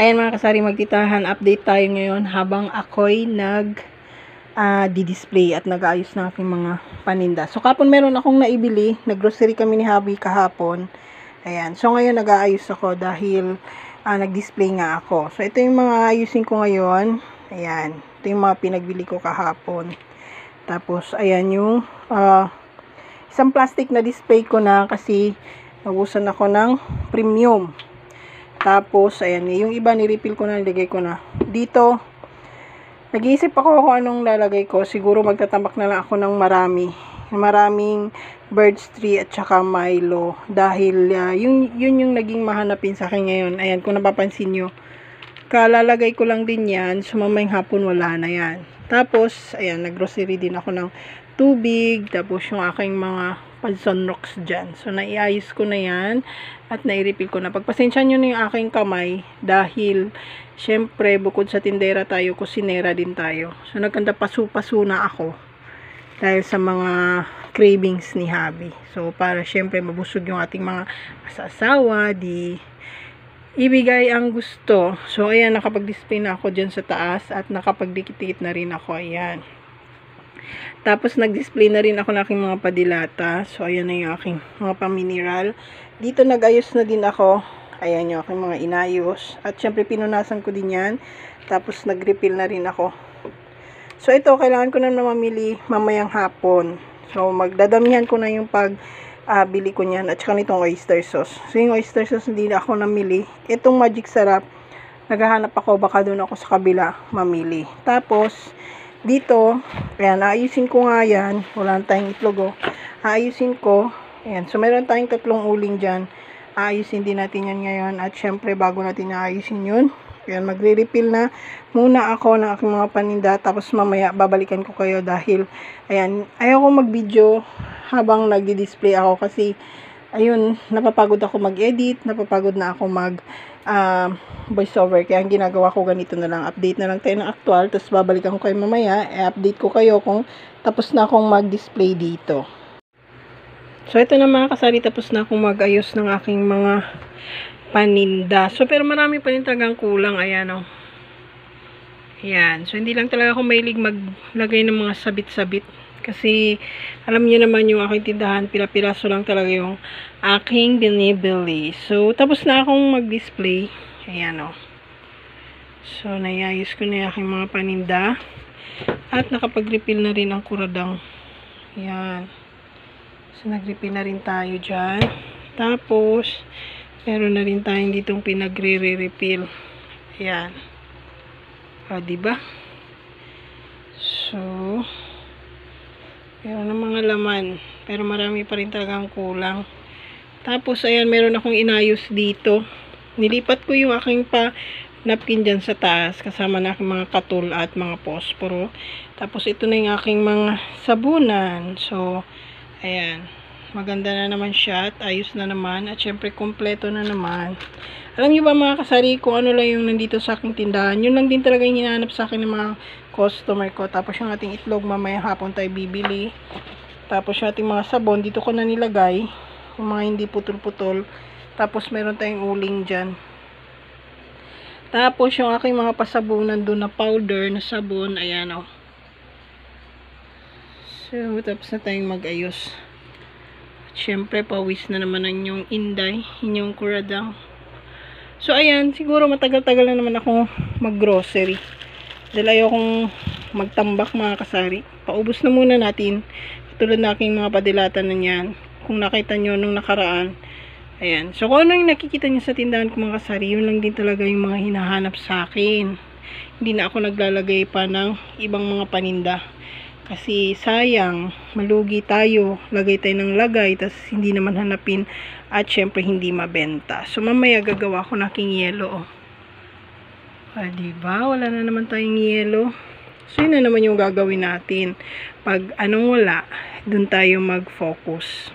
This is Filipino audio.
Ayan mga kasari, magtitahan update tayo ngayon habang ako'y di-display at nag-aayos ng aking mga paninda. So kapon meron akong naibili, nag-grocery kami ni Habi kahapon. Ayan, so ngayon nag-aayos ako dahil nag-display nga ako. So ito yung mga ayusin ko ngayon. Ayan, ito yung mga pinagbili ko kahapon. Tapos ayan yung isang plastic na display ko na kasi nagusan ako ng premium. Tapos, ayan, yung iba nirefill ko na, nilagay ko na. Dito, nag-iisip ako kung anong lalagay ko. Siguro magtatambak na lang ako ng maraming Birds Tree at saka Milo. Dahil, yun yung naging mahanapin sa akin ngayon. Ayan, kung napapansin nyo, kalalagay ko lang din yan. So, mamayang hapon wala na yan. Tapos, ayan, nag-grocery din ako ng tubig. Tapos, yung aking mga Sunrocks dyan. So, naiayos ko na yan at nai-refill ko na. Pagpasensya nyo na yung aking kamay dahil, syempre, bukod sa tindera tayo, kusinera din tayo. So, nagkanda pasu-pasu na ako dahil sa mga cravings ni Habi. So, para syempre, mabusog yung ating mga asawa, di ibigay ang gusto. So, ayan, nakapag-display na ako dyan sa taas at nakapag-dikit-dikit na rin ako. Ayan. Tapos, nag-display na rin ako ng aking mga padilata. So, ayan na yung aking mga pamineral. Dito, nag-ayos na din ako. Ayan yung aking mga inayos. At, syempre, pinunasan ko din yan. Tapos, nag-refill na rin ako. So, ito, kailangan ko na mamili mamayang hapon. So, magdadamihan ko na yung bili ko niyan. At saka nitong oyster sauce. So, yung oyster sauce, hindi na ako namili. Itong Magic Sarap, naghahanap ako. Baka doon ako sa kabila mamili. Tapos, dito, ayan, aayusin ko nga yan. Wala tayong itlog, oh. Aayusin ko. Ayan, so meron tayong 3 uling dyan. Aayusin din natin yan ngayon. At syempre, bago natin aayusin yun, ayan, magre-refill na muna ako ng aking mga paninda. Tapos mamaya, babalikan ko kayo dahil, ayan, ayaw ko mag-video habang nagdi-display ako kasi, ayun, napapagod ako mag-edit, napapagod na ako voiceover. Kaya ang ginagawa ko ganito na lang, update na lang tayo ng actual, tapos babalikan ko kayo mamaya, update ko kayo kung tapos na akong mag-display dito. So ito na mga kasari, tapos na akong mag-ayos ng aking mga paninda. So pero marami pa rin talagang kulang, ayan o. Ayan, so hindi lang talaga ako mahilig maglagay ng mga sabit-sabit. Kasi, alam niyo naman yung aking tindahan, pila-piraso lang talaga yung aking binibili. So, tapos na akong mag-display. Ayan o. So, naiayos ko na yung aking mga paninda. At nakapag-refill na rin ang kuradang. Ayan. So, nag-refill na rin tayo dyan. Tapos, meron na rin tayong ditong pinagre-refill. Ayan. O, diba? So, meron ng mga laman. Pero marami pa rin talagang kulang. Tapos, ayan, meron akong inayos dito. Nilipat ko yung aking napkin dyan sa taas. Kasama na aking mga katul at mga posporo. Tapos, ito na yung aking mga sabunan. So, ayan. Maganda na naman siya. At ayos na naman. At syempre, kompleto na naman. Alam niyo ba mga kasari, kung ano lang yung nandito sa aking tindahan, yun lang din talaga yung hinahanap sa akin ng mga customer ko. Tapos yung ating itlog, mamayang hapon tayo bibili. Tapos yung ating mga sabon, dito ko na nilagay. Yung mga hindi putol-putol. Tapos meron tayong uling dyan. Tapos yung aking mga pasabunan doon na powder na sabon, ayan o. So, tapos na tayong mag-ayos. At syempre, pawis na naman ang inyong inday, inyong kuradang. So, ayan, siguro matagal-tagal na naman ako mag-grocery. Dahil ayokong magtambak mga kasari. Paubos na muna natin. Katulad na aking mga padilatan na yan. Kung nakita nyo nung nakaraan. Ayan. So, kung ano yung nakikita nyo sa tindahan ko mga kasari, yun lang din talaga yung mga hinahanap sa akin. Hindi na ako naglalagay pa ng ibang mga paninda. Kasi sayang, malugi tayo, lagay tayo ng lagay, tas hindi naman hanapin at syempre hindi mabenta. So mamaya gagawa ko ng aking yelo. Diba? Wala na naman tayong yelo. So yun na naman yung gagawin natin. Pag anong wala, dun tayo mag-focus.